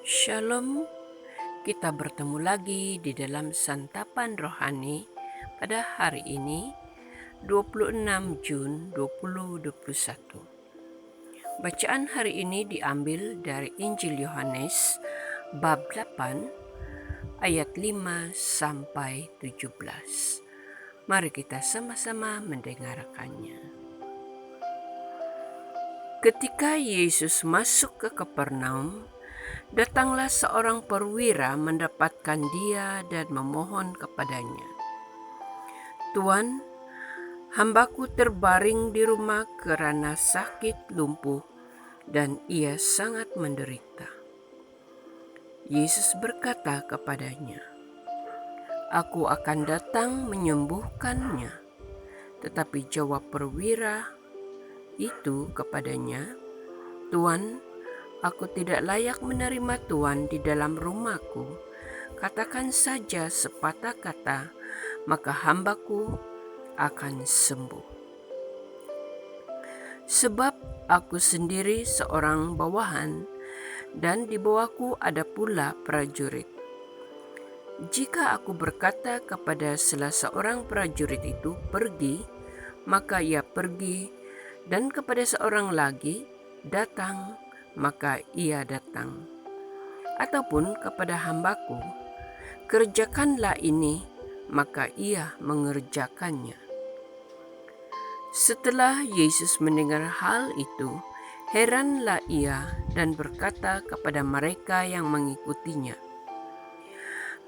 Shalom, kita bertemu lagi di dalam santapan rohani pada hari ini 26 Jun 2021. Bacaan hari ini diambil dari Injil Yohanes bab 8 ayat 5 sampai 17. Mari kita sama-sama mendengarkannya. Ketika Yesus masuk ke Kapernaum, datanglah seorang perwira mendapatkan dia dan memohon kepadanya, "Tuan, hambaku terbaring di rumah karena sakit lumpuh dan ia sangat menderita." Yesus berkata kepadanya, "Aku akan datang menyembuhkannya." Tetapi jawab perwira itu kepadanya, "Tuan, aku tidak layak menerima Tuan di dalam rumahku. Katakan saja sepatah kata, maka hambaku akan sembuh. Sebab aku sendiri seorang bawahan, dan di bawahku ada pula prajurit. Jika aku berkata kepada salah seorang prajurit itu, 'Pergi,' maka ia pergi, dan kepada seorang lagi, 'Datang,' maka ia datang. Ataupun kepada hambaku, 'Kerjakanlah ini,' maka ia mengerjakannya." Setelah Yesus mendengar hal itu, heranlah ia dan berkata kepada mereka yang mengikutinya,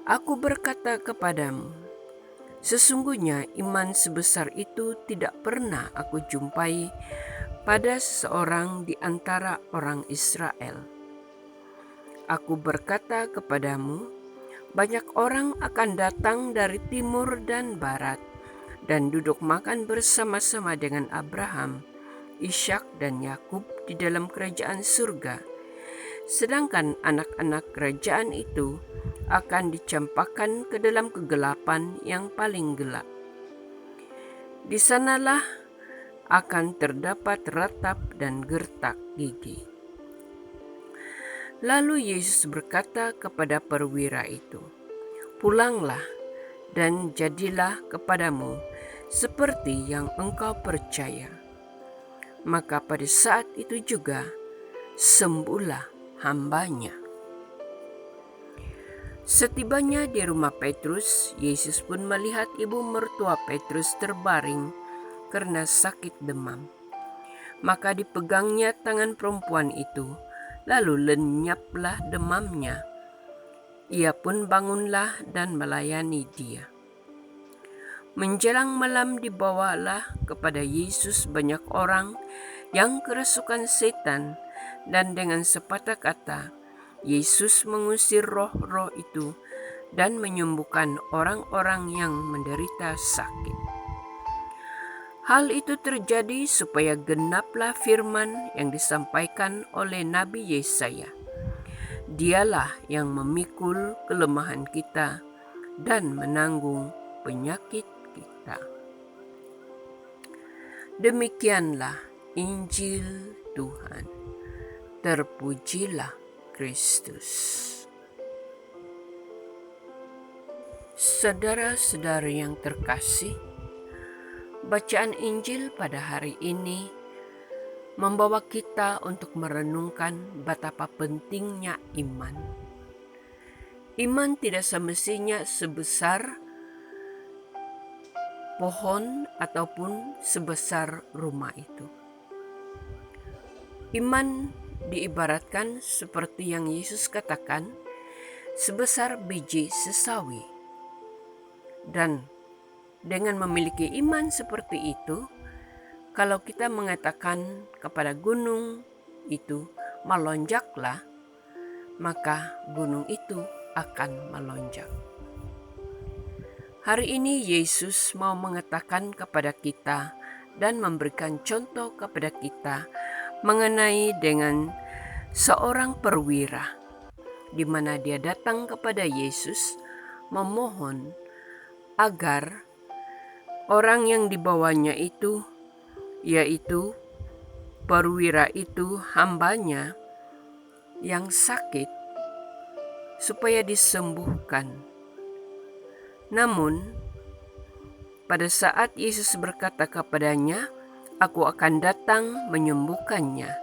"Aku berkata kepadamu, sesungguhnya iman sebesar itu tidak pernah aku jumpai pada seseorang di antara orang Israel. Aku berkata kepadamu, banyak orang akan datang dari timur dan barat dan duduk makan bersama-sama dengan Abraham, Ishak dan Yakub di dalam kerajaan surga. Sedangkan anak-anak kerajaan itu akan dicampakkan ke dalam kegelapan yang paling gelap. Di sanalah akan terdapat ratap dan gertak gigi." Lalu Yesus berkata kepada perwira itu, "Pulanglah dan jadilah kepadamu seperti yang engkau percaya." Maka pada saat itu juga sembuhlah hambanya. Setibanya di rumah Petrus, Yesus pun melihat ibu mertua Petrus terbaring karena sakit demam. Maka dipegangnya tangan perempuan itu, lalu lenyaplah demamnya. Ia pun bangunlah dan melayani dia. Menjelang malam dibawalah kepada Yesus banyak orang yang kerasukan setan, dan dengan sepatah kata Yesus mengusir roh-roh itu dan menyembuhkan orang-orang yang menderita sakit. Hal itu terjadi supaya genaplah firman yang disampaikan oleh Nabi Yesaya, "Dialah yang memikul kelemahan kita dan menanggung penyakit kita." Demikianlah Injil Tuhan. Terpujilah Kristus. Saudara-saudari yang terkasih, bacaan Injil pada hari ini membawa kita untuk merenungkan betapa pentingnya iman. Iman tidak semestinya sebesar pohon ataupun sebesar rumah itu. Iman diibaratkan seperti yang Yesus katakan, sebesar biji sesawi. Dan dengan memiliki iman seperti itu, kalau kita mengatakan kepada gunung itu, melonjaklah, maka gunung itu akan melonjak. Hari ini Yesus mau mengatakan kepada kita dan memberikan contoh kepada kita mengenai dengan seorang perwira, di mana dia datang kepada Yesus memohon agar orang yang dibawanya itu, yaitu perwira itu, hambanya yang sakit, supaya disembuhkan. Namun, pada saat Yesus berkata kepadanya, "Aku akan datang menyembuhkannya,"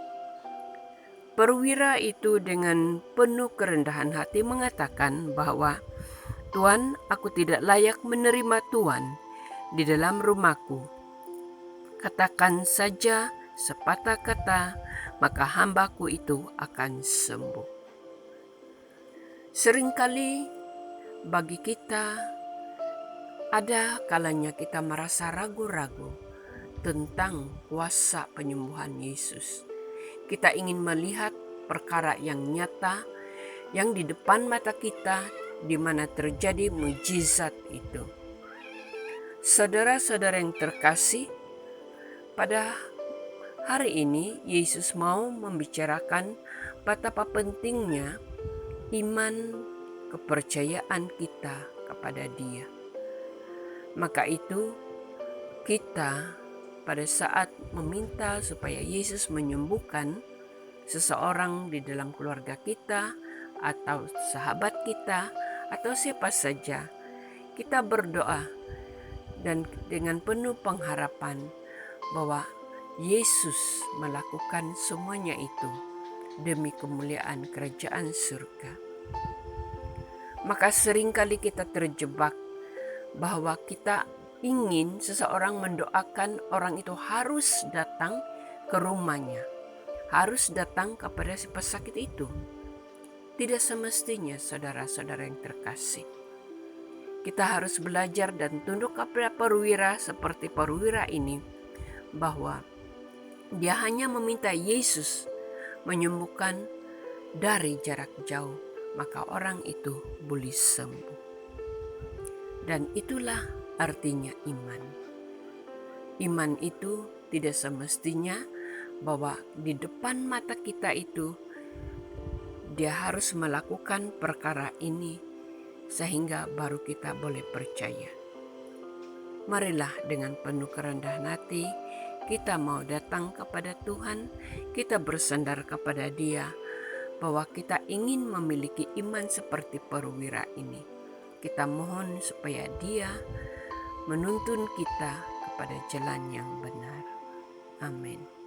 perwira itu dengan penuh kerendahan hati mengatakan bahwa, "Tuan, aku tidak layak menerima Tuan di dalam rumahku. Katakan saja sepatah kata, maka hambaku itu akan sembuh." Seringkali bagi kita ada kalanya kita merasa ragu-ragu tentang kuasa penyembuhan Yesus. Kita ingin melihat perkara yang nyata yang di depan mata kita, di mana terjadi mujizat itu. Saudara-saudara yang terkasih, pada hari ini Yesus mau membicarakan betapa pentingnya iman, kepercayaan kita kepada Dia. Maka itu kita pada saat meminta supaya Yesus menyembuhkan seseorang di dalam keluarga kita atau sahabat kita atau siapa saja, kita berdoa dan dengan penuh pengharapan bahwa Yesus melakukan semuanya itu demi kemuliaan kerajaan surga. Maka seringkali kita terjebak bahwa kita ingin seseorang mendoakan, orang itu harus datang ke rumahnya, harus datang kepada si pesakit itu. Tidak semestinya, saudara-saudara yang terkasih. Kita harus belajar dan tunduk kepada perwira seperti perwira ini, bahwa dia hanya meminta Yesus menyembuhkan dari jarak jauh, maka orang itu boleh sembuh. Dan itulah artinya iman. Iman itu tidak semestinya bahwa di depan mata kita itu dia harus melakukan perkara ini sehingga baru kita boleh percaya. Marilah dengan penuh kerendahan hati kita mau datang kepada Tuhan, kita bersandar kepada Dia bahwa kita ingin memiliki iman seperti perwira ini. Kita mohon supaya Dia menuntun kita kepada jalan yang benar. Amin.